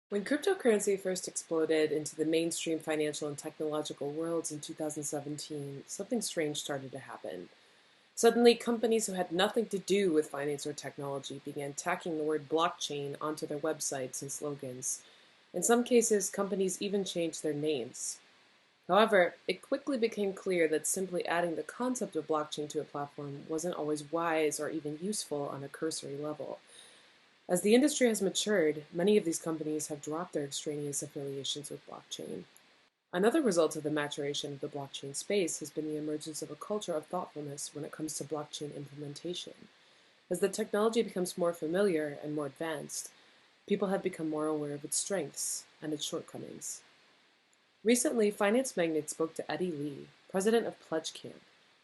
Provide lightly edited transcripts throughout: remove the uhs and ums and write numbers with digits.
When cryptocurrency first exploded into the mainstream financial and technological worlds in 2017, something strange started to happen. Suddenly, companies who had nothing to do with finance or technology began tacking the word blockchain onto their websites and slogans. In some cases, companies even changed their names. However, it quickly became clear that simply adding the concept of blockchain to a platform wasn't always wise or even useful on a cursory level. As the industry has matured, many of these companies have dropped their extraneous affiliations with blockchain. Another result of the maturation of the blockchain space has been the emergence of a culture of thoughtfulness when it comes to blockchain implementation. As the technology becomes more familiar and more advanced, people have become more aware of its strengths and its shortcomings. Recently, finance magnate spoke to Eddie Lee, president of Pledgecamp,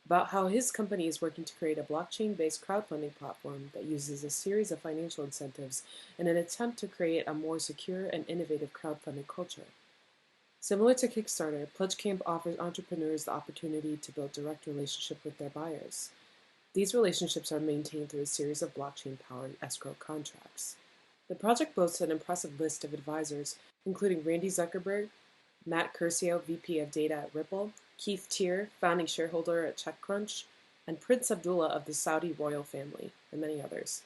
about how his company is working to create a blockchain-based crowdfunding platform that uses a series of financial incentives in an attempt to create a more secure and innovative crowdfunding culture. Similar to Kickstarter, Pledgecamp offers entrepreneurs the opportunity to build direct relationship with their buyers. These relationships are maintained through a series of blockchain-powered escrow contracts. The project boasts an impressive list of advisors, including Randy Zuckerberg, Matt Curcio, VP of Data at Ripple, Keith Tier, founding shareholder at TechCrunch, and Prince Abdullah of the Saudi royal family, and many others.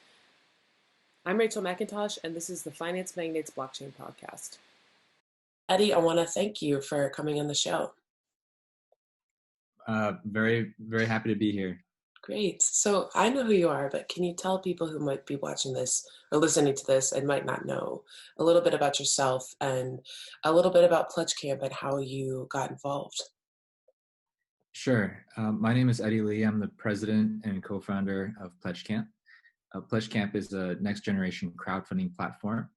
I'm Rachel McIntosh, and this is the Finance Magnates Blockchain Podcast. Eddie, I want to thank you for coming on the show. Very, very happy to be here. Great. So I know who you are, but can you tell people who might be watching this or listening to this and might not know a little bit about yourself and a little bit about Pledgecamp and how you got involved? Sure. My name is Eddie Lee. I'm the president and co-founder of Pledgecamp. Pledgecamp is a next generation crowdfunding platform.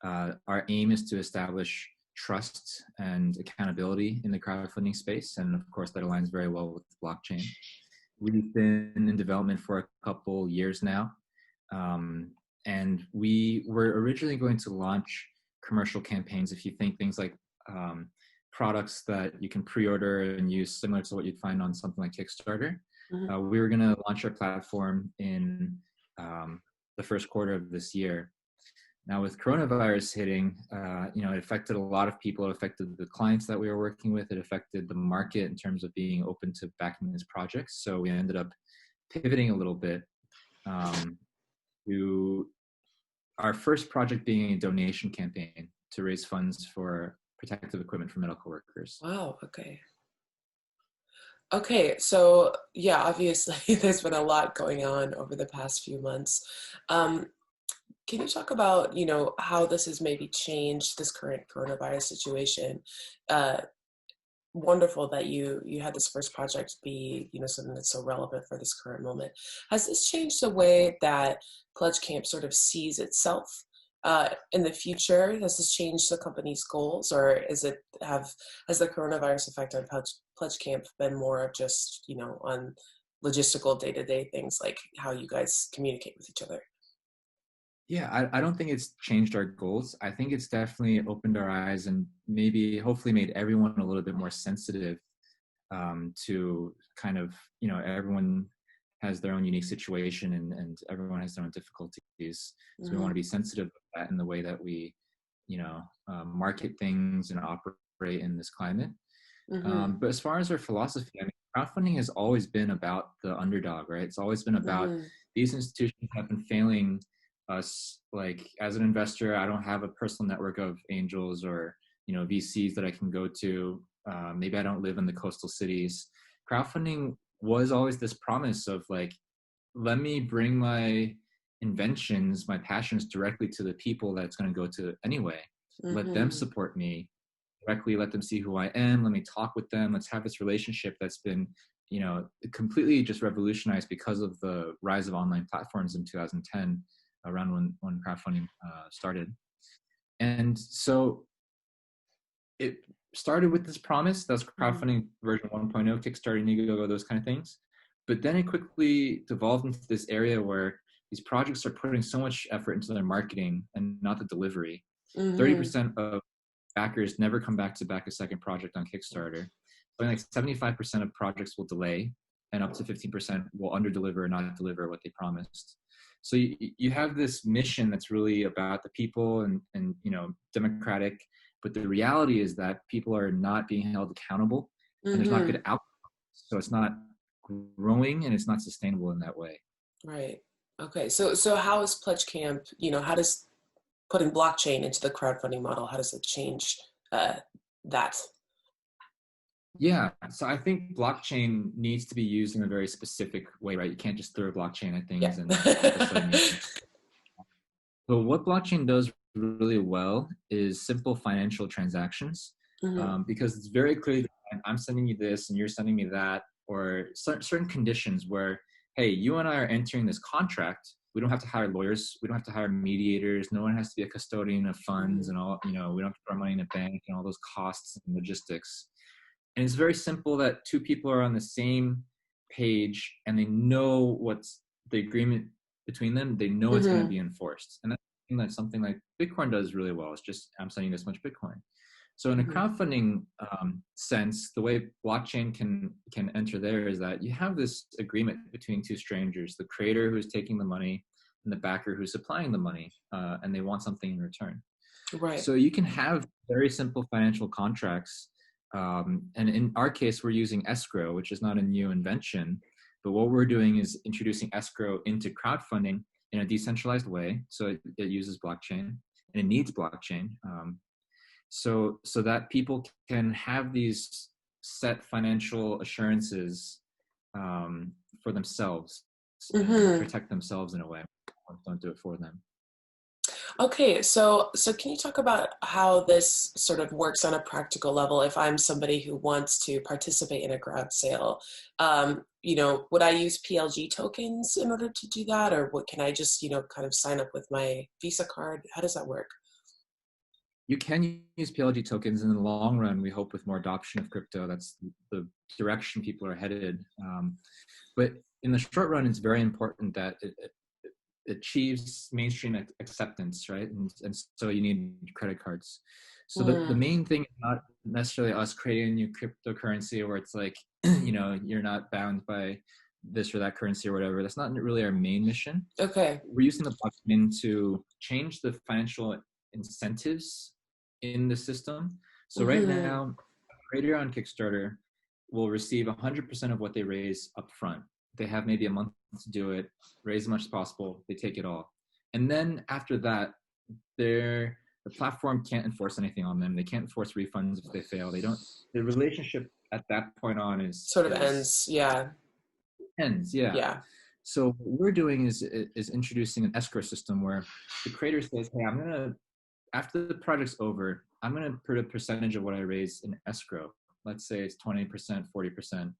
Our aim is to establish trust and accountability in the crowdfunding space. And of course, that aligns very well with blockchain. We've been in development for a couple years now. And we were originally going to launch commercial campaigns. If you think things like products that you can pre-order and use similar to what you'd find on something like Kickstarter. Mm-hmm. We were going to launch our platform in the first quarter of this year. Now with coronavirus hitting, it affected a lot of people. It affected the clients that we were working with. It affected the market in terms of being open to backing these projects. So we ended up pivoting a little bit to our first project being a donation campaign to raise funds for protective equipment for medical workers. Wow, okay. Okay, so yeah, obviously there's been a lot going on over the past few months. Can you talk about, how this has maybe changed this current coronavirus situation? Uh, Wonderful that you had this first project be, something that's so relevant for this current moment. Has this changed the way that Pledgecamp sort of sees itself in the future? Has this changed the company's goals, or has the coronavirus effect on Pledgecamp been more of just, on logistical day-to-day things like how you guys communicate with each other? Yeah, I don't think it's changed our goals. I think it's definitely opened our eyes and maybe hopefully made everyone a little bit more sensitive to kind of, everyone has their own unique situation and everyone has their own difficulties. So we want to be sensitive to that in the way that we, market things and operate in this climate. Mm-hmm. But as far as our philosophy, I mean, crowdfunding has always been about the underdog, right? It's always been about Mm-hmm. these institutions have been failing us. Like as an investor, I don't have a personal network of angels or VCs that I can go to. Maybe I don't live in the coastal cities. Crowdfunding was always this promise of like, let me bring my inventions, my passions directly to the people that it's going to go to anyway. Let them Mm-hmm. support me directly. Let them see who I am. Let me talk with them. Let's have this relationship that's been completely just revolutionized because of the rise of online platforms in 2010, around when crowdfunding started. And so it started with this promise. That's crowdfunding version 1.0, Kickstarter, Indiegogo, those kind of things. But then it quickly devolved into this area where these projects are putting so much effort into their marketing and not the delivery. Mm-hmm. 30% of backers never come back to back a second project on Kickstarter. Something like 75% of projects will delay, and up to 15% will underdeliver or not deliver what they promised. So you have this mission that's really about the people and democratic, but the reality is that people are not being held accountable, and there's not Mm-hmm. good outcomes. So it's not growing and it's not sustainable in that way. Right. Okay. So how is Pledgecamp, how does putting blockchain into the crowdfunding model, how does it change uh, that? Yeah, so I think blockchain needs to be used in a very specific way, right? You can't just throw blockchain at Yeah. things and all of a sudden you. So what blockchain does really well is simple financial transactions, Hmm. because it's very clearly defined, I'm sending you this and you're sending me that, or certain conditions where, hey, you and I are entering this contract. We don't have to hire lawyers. We don't have to hire mediators. No one has to be a custodian of funds and all, we don't have to put our money in a bank and all those costs and logistics. And it's very simple that two people are on the same page and they know what's the agreement between them. They know it's going to Hmm. be enforced. And that's something like Bitcoin does really well. It's just, I'm sending this much Bitcoin. So in a Hmm. crowdfunding sense, the way blockchain can enter there is that you have this agreement between two strangers, the creator who's taking the money and the backer who's supplying the money, and they want something in return. Right. So you can have very simple financial contracts. And in our case, we're using escrow, which is not a new invention. But what we're doing is introducing escrow into crowdfunding in a decentralized way. So it uses blockchain and it needs blockchain. So that people can have these set financial assurances for themselves and Hmm. protect themselves in a way. Don't do it for them. Okay, so can you talk about how this sort of works on a practical level if I'm somebody who wants to participate in a grant sale? Would I use PLG tokens in order to do that, or what can I just, kind of sign up with my Visa card? How does that work? You can use PLG tokens in the long run. We hope with more adoption of crypto, that's the direction people are headed. But in the short run, it's very important that it achieves mainstream acceptance, right? And so you need credit cards. So the Mm, main thing is not necessarily us creating a new cryptocurrency where it's like, you're not bound by this or that currency or whatever. That's not really our main mission. okay. We're using the blockchain to change the financial incentives in the system. So right Hmm. now, a creator on Kickstarter will receive 100% of what they raise up front. They have maybe a month to do it, raise as much as possible, they take it all. And then after that, the platform can't enforce anything on them. They can't enforce refunds if they fail. They don't, the relationship at that point on Sort of is ends. Yeah. ends, yeah. Yeah. So what we're doing is introducing an escrow system where the creator says, hey, I'm gonna, after the project's over, I'm gonna put a percentage of what I raise in escrow. Let's say it's 20%, 40%.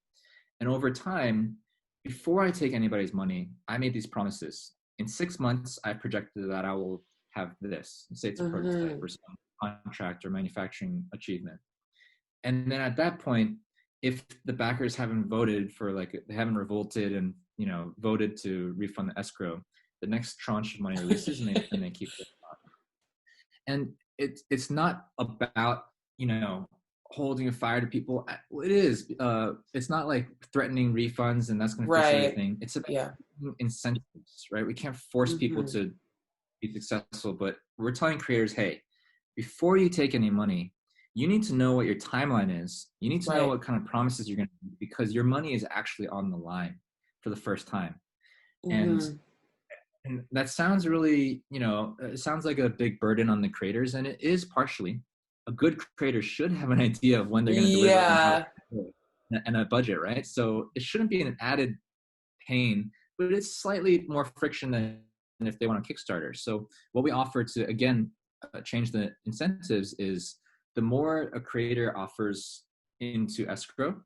And over time, before I take anybody's money, I made these promises. In 6 months, I projected that I will have this. Say it's a prototype Hmm. or some contract or manufacturing achievement. And then at that point, if the backers haven't voted for, like, they haven't revolted and voted to refund the escrow, the next tranche of money releases and they keep it. And it's not about holding a fire to people. Well, it is. It's not like threatening refunds and that's going to fix Right. everything. It's about Yeah. incentives, right? We can't force people Hmm. to be successful, but we're telling creators, hey, before you take any money, you need to know what your timeline is. You need to know Right. what kind of promises you're going to make, because your money is actually on the line for the first time. And Hmm. and that sounds really, it sounds like a big burden on the creators, and it is partially. A good creator should have an idea of when they're going to deliver and how to Yeah. do it, and a budget, right? So it shouldn't be an added pain, but it's slightly more friction than if they want a Kickstarter. So what we offer to, again, change the incentives is the more a creator offers into escrow,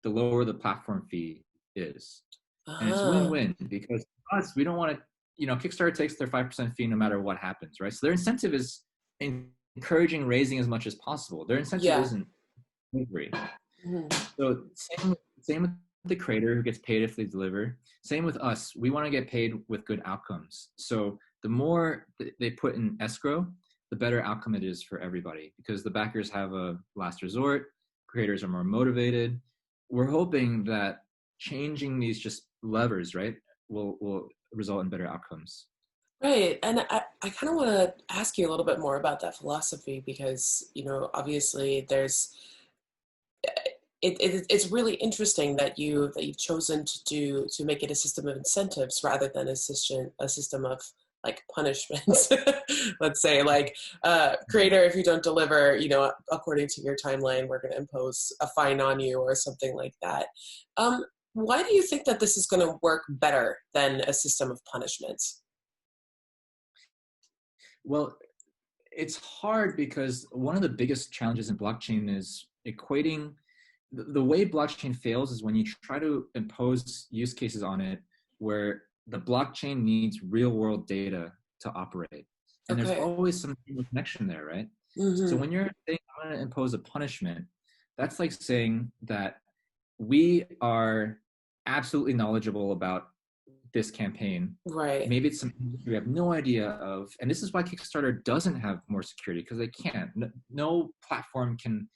the lower the platform fee is. And it's Ah. win-win, because us, we don't want to, Kickstarter takes their 5% fee no matter what happens, right? So their incentive is encouraging raising as much as possible. Their incentive Yeah. isn't delivery. Hmm. So same with the creator who gets paid if they deliver. Same with us. We want to get paid with good outcomes. So the more they put in escrow, the better outcome it is for everybody, because the backers have a last resort. Creators are more motivated. We're hoping that changing these just levers, right, will result in better outcomes. Right. And I kind of want to ask you a little bit more about that philosophy because, obviously it's really interesting that you've chosen to make it a system of incentives rather than a system of like punishments. Let's say like creator, if you don't deliver, according to your timeline, we're going to impose a fine on you or something like that. Um, why do you think that this is going to work better than a system of punishments? Well, it's hard because one of the biggest challenges in blockchain is equating the way blockchain fails is when you try to impose use cases on it where the blockchain needs real world data to operate. And there's Okay. always some connection there, right? So Mm-hmm. when you're saying I'm going to impose a punishment, that's like saying that we are absolutely knowledgeable about this campaign. Right. Maybe it's something we have no idea of. And this is why Kickstarter doesn't have more security because they can't. No platform can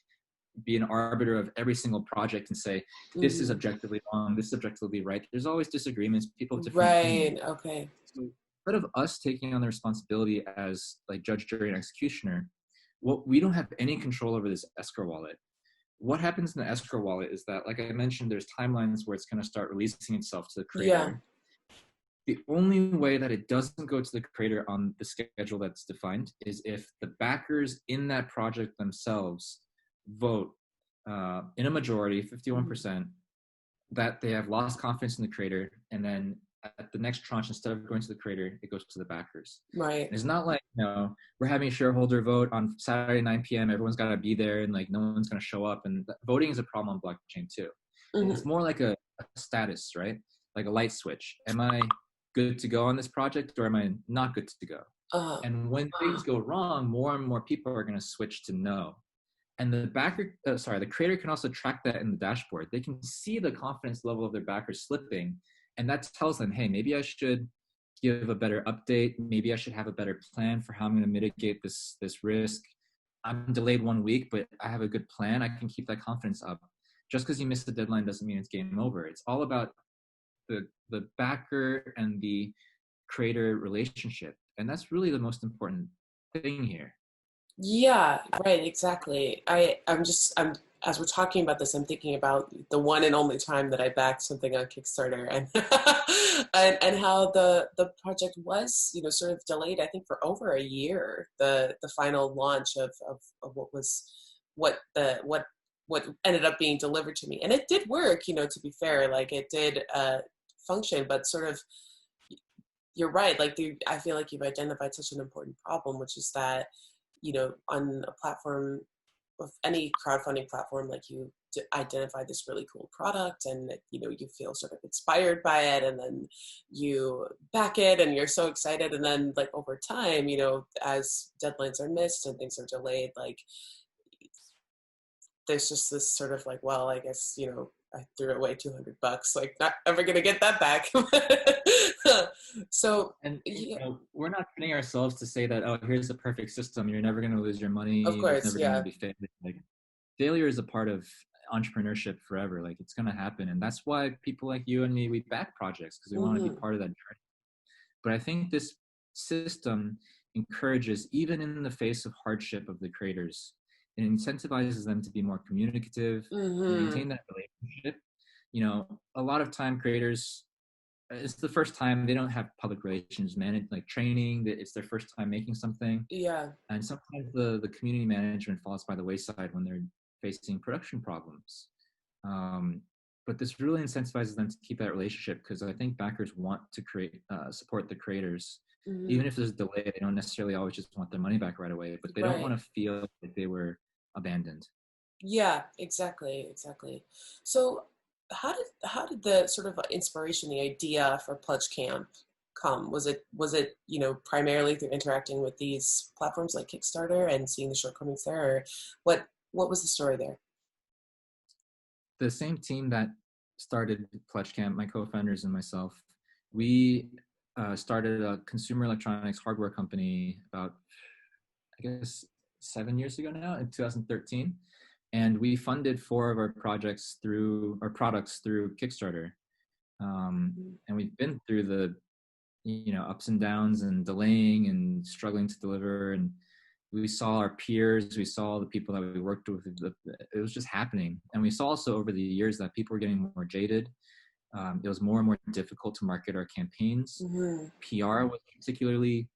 be an arbiter of every single project and say, this is Mm-hmm. objectively wrong, this is objectively right. There's always disagreements, people have different opinions. Right. Okay. So instead of us taking on the responsibility as like judge, jury, and executioner, what we don't have any control over this escrow wallet. What happens in the escrow wallet is that, like I mentioned, there's timelines where it's going to start releasing itself to the Yeah. creator. The only way that it doesn't go to the creator on the schedule that's defined is if the backers in that project themselves vote in a majority, Mhm. 51%, that they have lost confidence in the creator. And then at the next tranche, instead of going to the creator, it goes to the backers. Right. And it's not like, we're having a shareholder vote on Saturday, 9 p.m. Everyone's got to be there and like no one's going to show up. And voting is a problem on blockchain too. It's Hmm. more like a status, right? Like a light switch. Am I good to go on this project or am I not good to go? Uh, And when things go wrong, more and more people are going to switch to no. And the creator can also track that in the dashboard. They can see the confidence level of their backers slipping, and that tells them, hey, maybe I should give a better update. Maybe I should have a better plan for how I'm going to mitigate this risk. I'm delayed 1 week, but I have a good plan. I can keep that confidence up. Just because you missed the deadline doesn't mean it's game over. It's all about the backer and the creator relationship, and that's really the most important thing here. yeah, right, exactly. I'm as we're talking about this, I'm thinking about the one and only time that I backed something on Kickstarter and and how the project was, sort of delayed, I think for over a year, the final launch of what ended up being delivered to me. And it did work, to be fair, like it did function, but sort of you're right. Like I feel like you've identified such an important problem, which is that on a platform of any crowdfunding platform, like you identify this really cool product, and you feel sort of inspired by it, and then you back it, and you're so excited, and then like over time, as deadlines are missed and things are delayed, like there's just this sort of like, well, I guess, I threw away $200, like not ever gonna get that back. So And yeah, we're not putting ourselves to say that, oh, here's the perfect system. You're never going to lose your of money. There's course, never going to yeah. be failure. Like failure is a part of entrepreneurship forever. Like it's going to happen, and that's why people like you and me we back projects because we want to be Hmm. part of that journey. But I think this system encourages, even in the face of hardship of the creators, it incentivizes them to be more communicative, Hmm. maintain that relationship. A lot of time creators it's the first time they don't have public relations managed like training that it's their first time making something, Yeah. and sometimes the community management falls by the wayside when they're facing production problems. um, but this really incentivizes them to keep that relationship because I think backers want to create support the creators Hmm. even if there's a delay. They don't necessarily always just want their money back right away, but they don't Right. want to feel like they were abandoned. Yeah, exactly, exactly. So how did the sort of inspiration, the idea for Pledge Camp come? Was it, primarily through interacting with these platforms like Kickstarter and seeing the shortcomings there, or what was the story there? The same team that started Pledgecamp, my co-founders and myself, we started a consumer electronics hardware company about, I guess, 7 years ago now, in 2013, and we funded four of our products through Kickstarter, Mhm. and we've been through the ups and downs and delaying and struggling to deliver. And we saw our peers, we saw the people that we worked with, it was just happening. And we saw also over the years that people were getting more jaded. It was more and more difficult to market our campaigns. Mm-hmm. PR was particularly,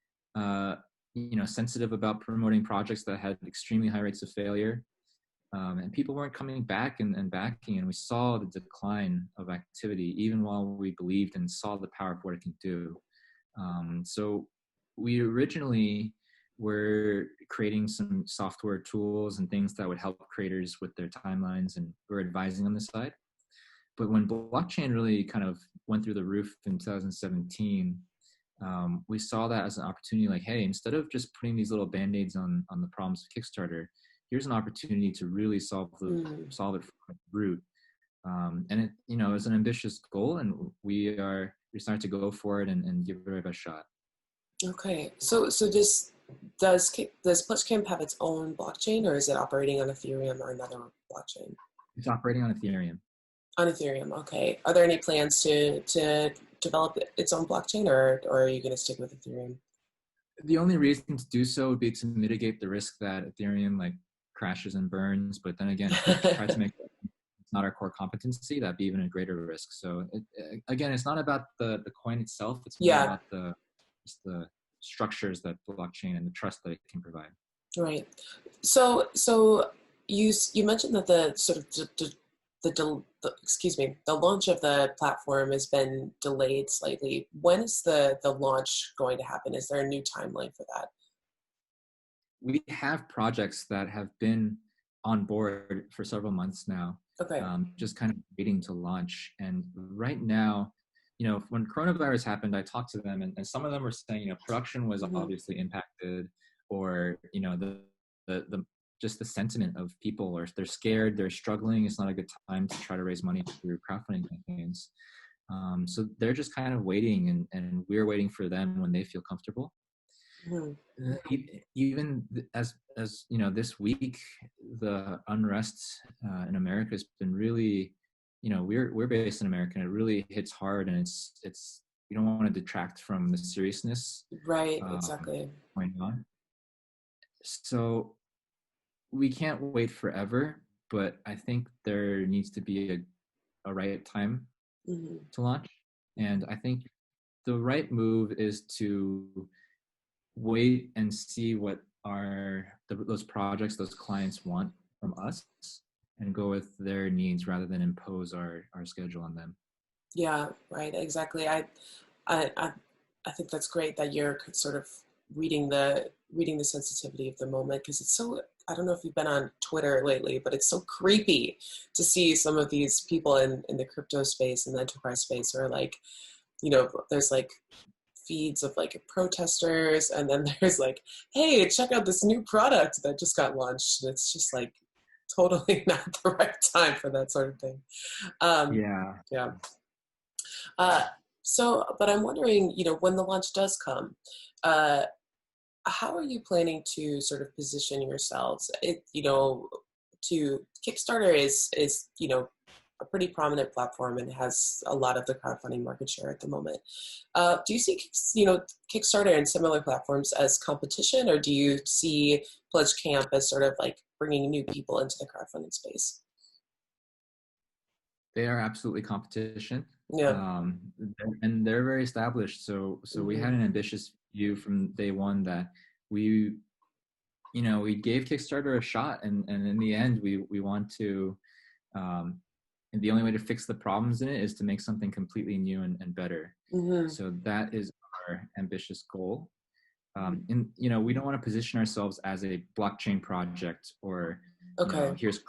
sensitive about promoting projects that had extremely high rates of failure. And people weren't coming back and backing, and we saw the decline of activity, even while we believed and saw the power of what it can do. So we originally were creating some software tools and things that would help creators with their timelines, and we're advising on the side. But when blockchain really kind of went through the roof in 2017, we saw that as an opportunity, like, hey, instead of just putting these little band-aids on the problems of Kickstarter, here's an opportunity to really solve it from the root. And it, is an ambitious goal, and we starting to go for it and give it our best shot. Okay, so does Pledgecamp have its own blockchain, or is it operating on Ethereum or another blockchain? It's operating on Ethereum. On Ethereum, okay. Are there any plans to develop its own blockchain, or are you going to stick with Ethereum? The only reason to do so would be to mitigate the risk that Ethereum crashes and burns. But then again, if we try to make it's not our core competency, that'd be even a greater risk. So again, it's not about the coin itself. It's more about the structures that blockchain and the trust that it can provide. Right. So you mentioned that the sort of the launch of the platform has been delayed slightly. When is the launch going to happen? Is there a new timeline for that? We have projects that have been on board for several months now. Okay. Just kind of waiting to launch. And right now, when coronavirus happened, I talked to them, and some of them were saying, production was obviously impacted, or the just the sentiment of people, or they're scared, they're struggling. It's not a good time to try to raise money through crowdfunding campaigns. So they're just kind of waiting, and we're waiting for them when they feel comfortable. Mm-hmm. Even as this week, the unrest in America has been really, we're based in America, and it really hits hard, and it's you don't want to detract from the seriousness. Right. Exactly. Going on. So we can't wait forever, but I think there needs to be a right time to launch. And I think the right move is to wait and see what those projects, those clients want from us, and go with their needs rather than impose our schedule on them. Yeah, right. Exactly. I think that's great that you're sort of reading the sensitivity of the moment, because it's so, I don't know if you've been on Twitter lately, but it's so creepy to see some of these people in the crypto space and the enterprise space, or there's feeds of protesters, and then there's hey, check out this new product that just got launched, and it's just totally not the right time for that sort of thing. So, but I'm wondering, when the launch does come, how are you planning to sort of position yourselves? Kickstarter is a pretty prominent platform and has a lot of the crowdfunding market share at the moment. Do you see, Kickstarter and similar platforms as competition, or do you see Pledgecamp as sort of bringing new people into the crowdfunding space? They are absolutely competition. Yeah. And they're very established. So we had an ambitious view from day one that we gave Kickstarter a shot, and in the end, we want to, and the only way to fix the problems in it is to make something completely new and better. So that is our ambitious goal. And we don't want to position ourselves as a blockchain project, or here's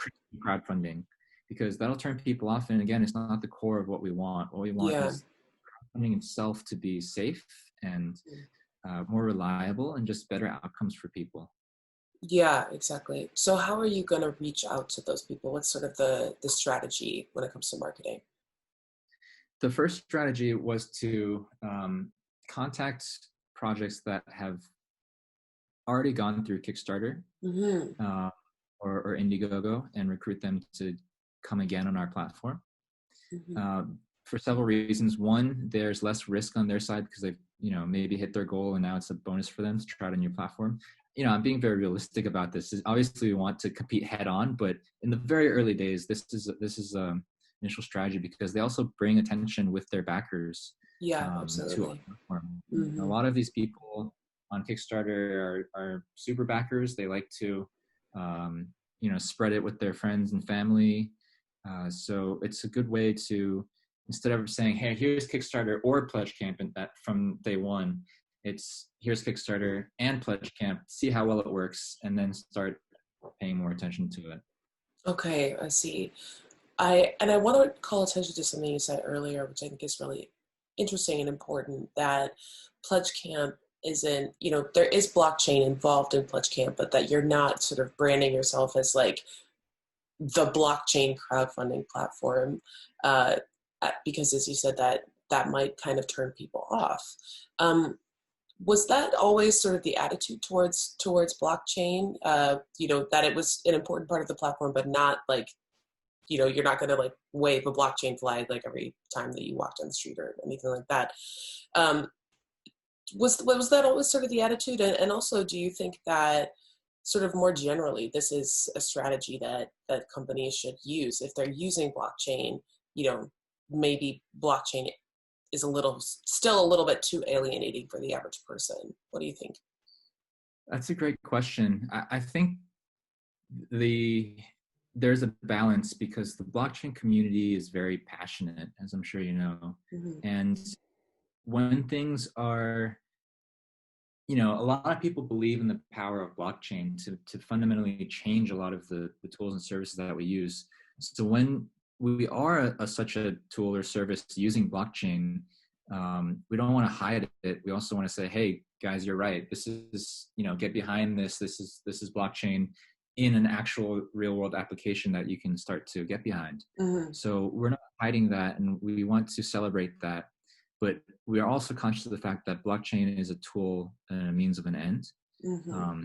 crowdfunding, because that'll turn people off. And again, it's not the core of what we want. What we want is crowdfunding itself to be safe and more reliable, and just better outcomes for people. Yeah, exactly. So how are you going to reach out to those people? What's sort of the strategy when it comes to marketing? The first strategy was to contact projects that have already gone through Kickstarter or Indiegogo, and recruit them to come again on our platform. For several reasons. One, there's less risk on their side because they've maybe hit their goal and now it's a bonus for them to try out a new platform. I'm being very realistic about this. Obviously we want to compete head on, but in the very early days, this is initial strategy because they also bring attention with their backers Yeah, to our absolutely. platform. A Hmm. lot of these people on Kickstarter are super backers. They like to, spread it with their friends and family. So it's a good way to, instead of saying, "Hey, here's Kickstarter or Pledgecamp," and that from day one, it's here's Kickstarter and Pledgecamp. See how well it works, and then start paying more attention to it. Okay, I see. I want to call attention to something you said earlier, which I think is really interesting and important, that Pledgecamp isn't, there is blockchain involved in Pledgecamp, but that you're not sort of branding yourself as like the blockchain crowdfunding platform, uh, because as you said, that might kind of turn people off. Um, was that always sort of the attitude towards blockchain? That it was an important part of the platform, but not like, you're not going to like wave a blockchain flag like every time that you walk down the street or anything like that. Um, was that always sort of the attitude? And also, do you think that sort of more generally, this is a strategy that companies should use if they're using blockchain? Maybe blockchain is still a little bit too alienating for the average person. What do you think? That's a great question. I think there's a balance because the blockchain community is very passionate, as I'm sure you know. Mm-hmm. And when things are, a lot of people believe in the power of blockchain to fundamentally change a lot of the tools and services that we use. So when we are such a tool or service using blockchain, we don't want to hide it. We also want to say, hey guys, you're right. This is, get behind this. This is blockchain in an actual real world application that you can start to get behind. Mm-hmm. So we're not hiding that, and we want to celebrate that. But we are also conscious of the fact that blockchain is a tool and a means of an end. Mm-hmm.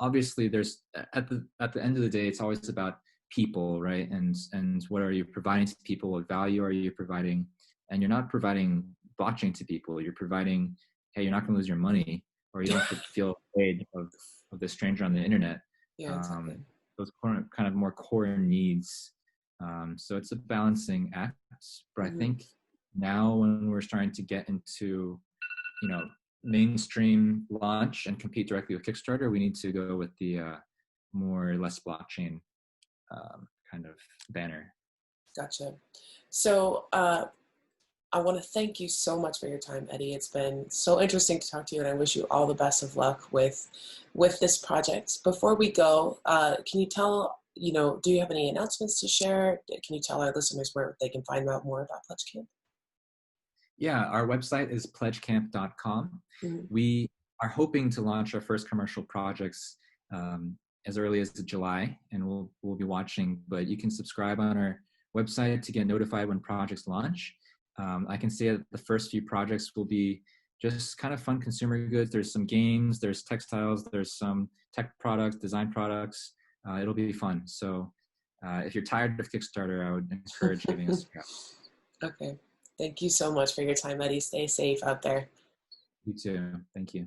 Obviously, there's at the end of the day, it's always about people, right? And what are you providing to people? What value are you providing? And you're not providing blockchain to people. You're providing, hey, you're not going to lose your money, or you don't have to feel afraid of the stranger on the internet. Yeah, exactly. Those kind of more core needs. So it's a balancing act. But I Mm-hmm. think now when we're starting to get into, mainstream launch and compete directly with Kickstarter, we need to go with the more or less blockchain kind of banner. Gotcha. So I want to thank you so much for your time, Eddie. It's been so interesting to talk to you, and I wish you all the best of luck with this project. Before we go, can you tell, do you have any announcements to share? Can you tell our listeners where they can find out more about Pledgecamp? Yeah, our website is pledgecamp.com. Mm-hmm. We are hoping to launch our first commercial projects as early as July, and we'll be watching. But you can subscribe on our website to get notified when projects launch. I can say that the first few projects will be just kind of fun consumer goods. There's some games, there's textiles, there's some tech products, design products. It'll be fun. So if you're tired of Kickstarter, I would encourage giving us a go. Okay. Thank you so much for your time, Eddie. Stay safe out there. You too. Thank you.